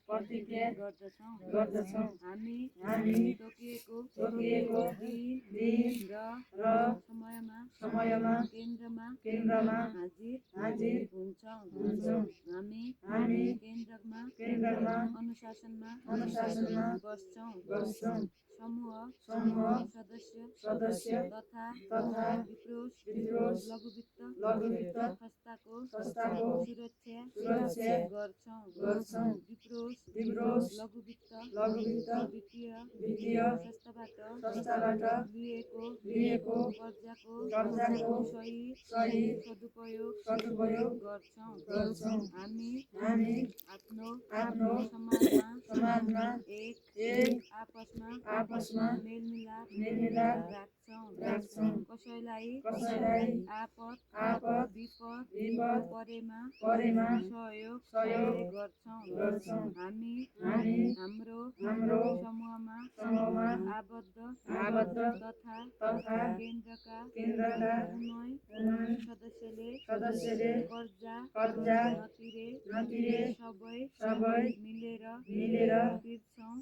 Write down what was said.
प्रतिज्ञा गर्दछौँ। हामी तोकिएको दिन र समयमा केन्द्रमा हाजिर हुन्छौँ। हामी केन्द्रमा अनुशासनमा बस्छौँ। समूह सदस्य तथा विप्रोस लघुवित्त संस्थाको संस्थाको सुरक्षा गर्छौँ। विप्रोस लघुवित्त वित्तीय संस्थाबाट लिएको कर्जाको सही सदुपयोग गर्छौँ। हामी आफ्नो समाजमा आपसमा मेलमिलाप राख्छौँ। कसैलाई आपद विपद परेमा सहयोग गर्छौँ। हामी हाम्रो समूहमा आबद्ध तथा केन्द्रका कुनै सदस्यले कर्जा नतिरे सबै मिलेर तिर्छौँ।